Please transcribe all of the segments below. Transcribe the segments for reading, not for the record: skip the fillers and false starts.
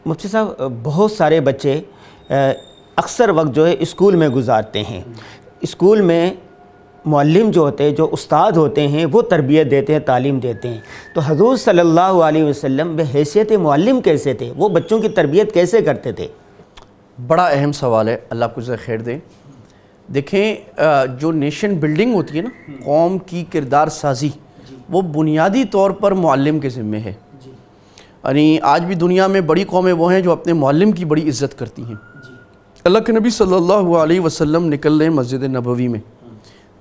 مفتی صاحب بہت سارے بچے اکثر وقت جو ہے اسکول میں گزارتے ہیں. اسکول میں معلم جو ہوتے ہیں، جو استاد ہوتے ہیں، وہ تربیت دیتے ہیں، تعلیم دیتے ہیں. تو حضور صلی اللہ علیہ وسلم بحیثیت معلم کیسے تھے؟ وہ بچوں کی تربیت کیسے کرتے تھے؟ بڑا اہم سوال ہے، اللہ آپ کو جزائے خیر دے. دیکھیں جو نیشن بلڈنگ ہوتی ہے نا، قوم کی کردار سازی، وہ بنیادی طور پر معلم کے ذمے ہے. یعنی آج بھی دنیا میں بڑی قومیں وہ ہیں جو اپنے معلم کی بڑی عزت کرتی ہیں. اللہ کے نبی صلی اللہ علیہ وسلم نکل رہے ہیں مسجد نبوی میں،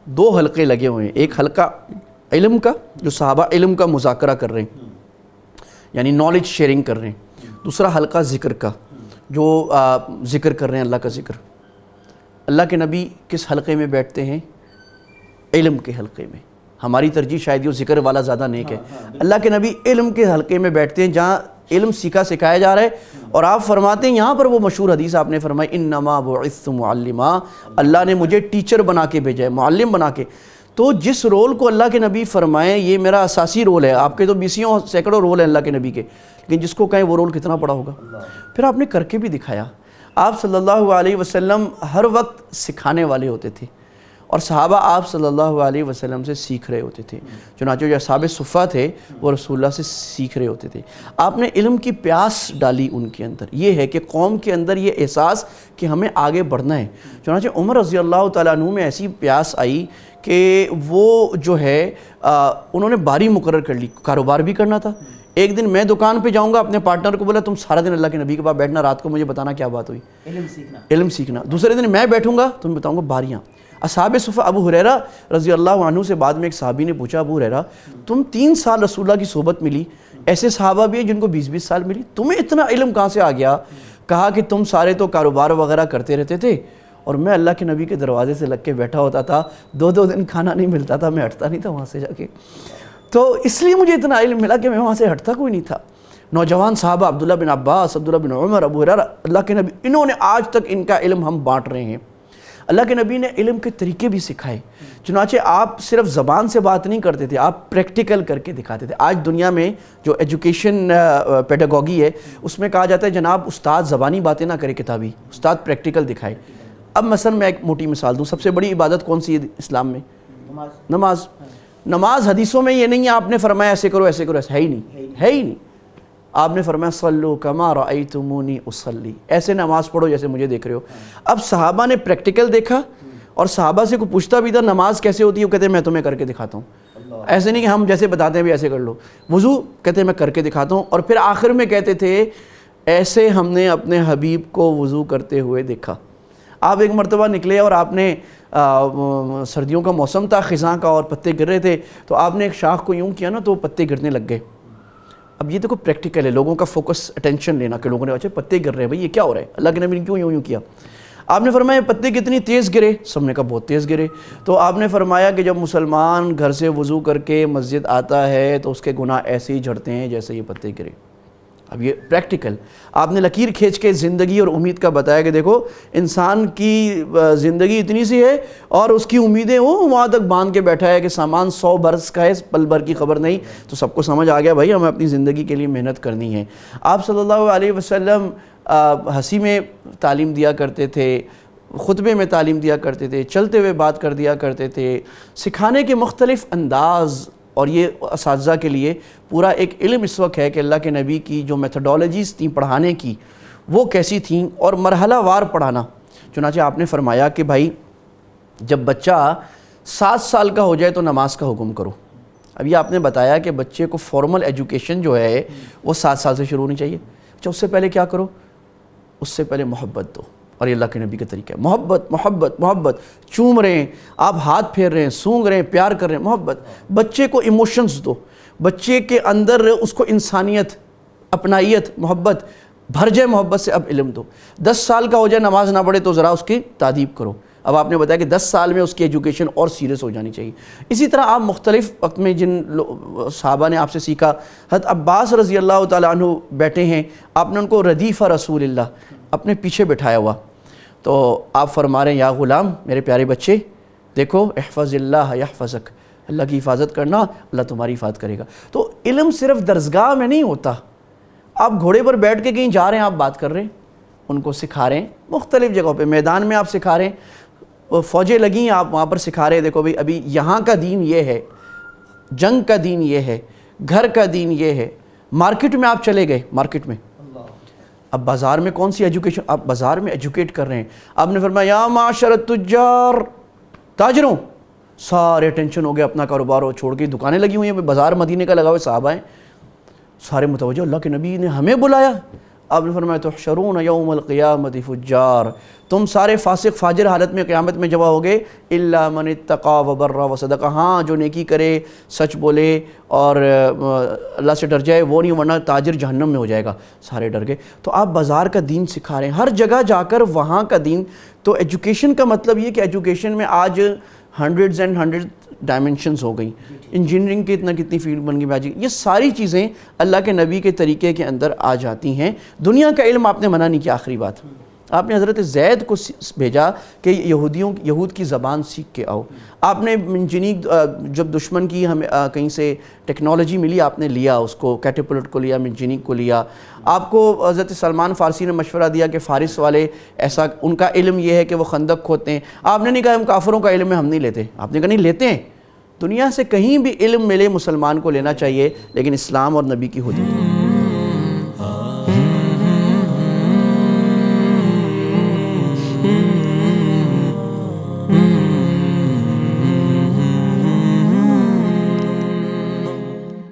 2 حلقے لگے ہوئے ہیں. ایک حلقہ علم کا، جو صحابہ علم کا مذاکرہ کر رہے ہیں، یعنی نالج شیئرنگ کر رہے ہیں. دوسرا حلقہ ذکر کا، جو ذکر کر رہے ہیں، اللہ کا ذکر. اللہ کے نبی کس حلقے میں بیٹھتے ہیں؟ علم کے حلقے میں. ہماری ترجیح شاید یہ ذکر والا زیادہ نیک ہے. اللہ کے نبی علم کے حلقے میں بیٹھتے ہیں جہاں علم سیکھا سکھایا جا رہا ہے. اور آپ فرماتے ہیں، یہاں پر وہ مشہور حدیث آپ نے فرمائی، انما بعثت معلما، اللہ نے مجھے ٹیچر بنا کے بھیجا ہے، معلم بنا کے. تو جس رول کو اللہ کے نبی فرمائیں یہ میرا اساسی رول ہے. آپ کے تو بیسیوں سینکڑوں رول ہیں اللہ کے نبی کے، لیکن جس کو کہیں وہ رول کتنا بڑا ہوگا. پھر آپ نے کر کے بھی دکھایا. آپ صلی اللہ علیہ وسلم ہر وقت سکھانے والے ہوتے تھے، اور صحابہ آپ صلی اللہ علیہ وسلم سے سیکھ رہے ہوتے تھے. چنانچہ جو اصحاب صفہ تھے وہ رسول اللہ سے سیکھ رہے ہوتے تھے. آپ نے علم کی پیاس ڈالی ان کے اندر. یہ ہے کہ قوم کے اندر یہ احساس کہ ہمیں آگے بڑھنا ہے. چنانچہ عمر رضی اللہ تعالیٰ عنہ میں ایسی پیاس آئی کہ وہ جو ہے انہوں نے باری مقرر کر لی، کاروبار بھی کرنا تھا. ایک دن میں دکان پہ جاؤں گا، اپنے پارٹنر کو بولا تم سارا دن اللہ کے نبی کے پاس بیٹھنا، رات کو مجھے بتانا کیا بات ہوئی، علم سیکھنا. دوسرے دن میں بیٹھوں گا تو میں بتاؤں گا باریاں. اصحاب صفہ ابو ہریرہ رضی اللہ عنہ سے بعد میں ایک صحابی نے پوچھا، ابو ہریرہ تم 3 سال رسول اللہ کی صحبت ملی، ایسے صحابہ بھی ہیں جن کو 20-20 سال ملی، تمہیں اتنا علم کہاں سے آ گیا؟ کہا کہ تم سارے تو کاروبار وغیرہ کرتے رہتے تھے، اور میں اللہ کے نبی کے دروازے سے لگ کے بیٹھا ہوتا تھا، 2 دن کھانا نہیں ملتا تھا، میں ہٹتا نہیں تھا وہاں سے جا کے. تو اس لیے مجھے اتنا علم ملا کہ میں وہاں سے ہٹتا کوئی نہیں تھا. نوجوان صحابہ عبداللہ بن عباس، عبداللہ بن عمر، ابو ہریرہ، اللہ کے نبی، انہوں نے آج تک ان کا علم ہم بانٹ رہے ہیں. اللہ کے نبی نے علم کے طریقے بھی سکھائے. چنانچہ آپ صرف زبان سے بات نہیں کرتے تھے، آپ پریکٹیکل کر کے دکھاتے تھے. آج دنیا میں جو ایجوکیشن پیڈاگوگی ہے، اس میں کہا جاتا ہے جناب استاد زبانی باتیں نہ کرے، کتابی، استاد پریکٹیکل دکھائے. اب مثلا میں ایک موٹی مثال دوں، سب سے بڑی عبادت کون سی ہے اسلام میں؟ نماز. نماز حدیثوں میں یہ نہیں ہے آپ نے فرمایا ایسے کرو ایسے کرو، ایسا ہے ہی نہیں. آپ نے فرمایا صلو کما رأیتمونی اصلی، ایسے نماز پڑھو جیسے مجھے دیکھ رہے ہو. اب صحابہ نے پریکٹیکل دیکھا، اور صحابہ سے کوئی پوچھتا بھی تھا نماز کیسے ہوتی ہے، وہ کہتے ہیں میں تمہیں کر کے دکھاتا ہوں. ایسے نہیں کہ ہم جیسے بتاتے ہیں بھی ایسے کر لو. وضو کہتے ہیں میں کر کے دکھاتا ہوں. اور پھر آخر میں کہتے تھے ایسے ہم نے اپنے حبیب کو وضو کرتے ہوئے دیکھا. آپ ایک مرتبہ نکلے اور آپ نے سردیوں کا موسم تھا، خزاں کا، اور پتے گر رہے تھے، تو آپ نے ایک شاخ کو یوں کیا نا تو پتے گرنے لگ گئے. اب یہ دیکھو پریکٹیکل ہے، لوگوں کا فوکس اٹینشن لینا کہ لوگوں نے اچھا پتے گر رہے ہیں، بھائی یہ کیا ہو رہا ہے، اللہ کے نبی نے کیوں یوں کیا. آپ نے فرمایا پتے کتنی تیز گرے، سب نے کہا بہت تیز گرے. تو آپ نے فرمایا کہ جب مسلمان گھر سے وضو کر کے مسجد آتا ہے تو اس کے گناہ ایسے ہی جھڑتے ہیں جیسے یہ پتے گرے. اب یہ پریکٹیکل. آپ نے لکیر کھینچ کے زندگی اور امید کا بتایا کہ دیکھو انسان کی زندگی اتنی سی ہے اور اس کی امیدیں وہ وہاں تک باندھ کے بیٹھا ہے کہ سامان 100 برس کا ہے، پل بھر کی خبر نہیں. تو سب کو سمجھ آ گیا بھائی ہمیں اپنی زندگی کے لیے محنت کرنی ہے. آپ صلی اللہ علیہ وسلم ہنسی میں تعلیم دیا کرتے تھے، خطبے میں تعلیم دیا کرتے تھے، چلتے ہوئے بات کر دیا کرتے تھے. سکھانے کے مختلف انداز، اور یہ اساتذہ کے لیے پورا ایک علم اس وقت ہے کہ اللہ کے نبی کی جو میتھڈالوجیز تھیں پڑھانے کی وہ کیسی تھیں، اور مرحلہ وار پڑھانا. چنانچہ آپ نے فرمایا کہ بھائی جب بچہ 7 سال کا ہو جائے تو نماز کا حکم کرو. اب یہ آپ نے بتایا کہ بچے کو فارمل ایجوکیشن جو ہے وہ 7 سال سے شروع ہونی چاہیے. اچھا اس سے پہلے کیا کرو؟ اس سے پہلے محبت دو، اور یہ اللہ کے نبی کا طریقہ ہے. محبت محبت محبت. چوم رہے ہیں آپ، ہاتھ پھیر رہے ہیں، سونگ رہے ہیں، پیار کر رہے ہیں، محبت. بچے کو ایموشنز دو، بچے کے اندر اس کو انسانیت، اپنائیت، محبت بھر جائے. محبت سے اب علم دو. 10 سال کا ہو جائے نماز نہ پڑھے تو ذرا اس کی تادیب کرو. اب آپ نے بتایا کہ 10 سال میں اس کی ایجوکیشن اور سیریس ہو جانی چاہیے. اسی طرح آپ مختلف وقت میں جن صحابہ نے آپ سے سیکھا، حضرت عباس رضی اللہ تعالیٰ عنہ بیٹھے ہیں، آپ نے ان کو ردیف رسول اللہ اپنے پیچھے بٹھایا ہوا. تو آپ فرما رہے ہیں یا غلام، میرے پیارے بچے دیکھو، احفظ اللہ یحفظک، اللہ کی حفاظت کرنا، اللہ تمہاری حفاظت کرے گا. تو علم صرف درسگاہ میں نہیں ہوتا. آپ گھوڑے پر بیٹھ کے کہیں جا رہے ہیں، آپ بات کر رہے ہیں، ان کو سکھا رہے ہیں مختلف جگہوں پہ، میدان میں آپ سکھا رہے ہیں، فوجیں لگی ہیں آپ وہاں پر سکھا رہے ہیں، دیکھو بھئی ابھی یہاں کا دین یہ ہے، جنگ کا دین یہ ہے، گھر کا دین یہ ہے۔ مارکیٹ میں آپ چلے گئے، مارکیٹ میں اب بازار میں کون سی ایجوکیشن، آپ بازار میں ایجوکیٹ کر رہے ہیں۔ آپ نے فرمایا یا معاشر التجار، تاجروں، سارے ٹینشن ہو گئے، اپنا کاروبار ہو چھوڑ کے دکانیں لگی ہوئی ہیں، بازار مدینے کا لگا ہوئے، صحابہ ہیں سارے متوجہ، اللہ کے نبی نے ہمیں بلایا۔ آپ نے فرمایا تحشرون یوم القیامت فجار، تم سارے فاسق فاجر حالت میں قیامت میں جمع ہوگے، الا من اتقى وبر وصدق، ہاں جو نیکی کرے، سچ بولے اور اللہ سے ڈر جائے وہ نہیں، ورنہ تاجر جہنم میں ہو جائے گا۔ سارے ڈر گئے۔ تو آپ بازار کا دین سکھا رہے ہیں، ہر جگہ جا کر وہاں کا دین۔ تو ایجوکیشن کا مطلب یہ کہ ایجوکیشن میں آج ہنڈریڈز اینڈ ہنڈریڈ ڈائمنشنز ہو گئی، انجینئرنگ کی کتنی فیلڈ بن گئی باجی، یہ ساری چیزیں اللہ کے نبی کے طریقے کے اندر آ جاتی ہیں۔ دنیا کا علم آپ نے منع نہیں کیا۔ آخری بات، آپ نے حضرت زید کو بھیجا کہ یہود کی زبان سیکھ کے آؤ۔ آپ نے منجنیق، جب دشمن کی ہمیں کہیں سے ٹیکنالوجی ملی، آپ نے لیا اس کو، کیٹاپلٹ کو لیا، منجنیق کو لیا۔ آپ کو حضرت سلمان فارسی نے مشورہ دیا کہ فارس والے ایسا، ان کا علم یہ ہے کہ وہ خندق کھودتے ہیں۔ آپ نے نہیں کہا ہم کافروں کا علم ہے ہم نہیں لیتے، آپ نے کہا نہیں لیتے ہیں۔ دنیا سے کہیں بھی علم ملے مسلمان کو لینا چاہیے، لیکن اسلام اور نبی کی حدود۔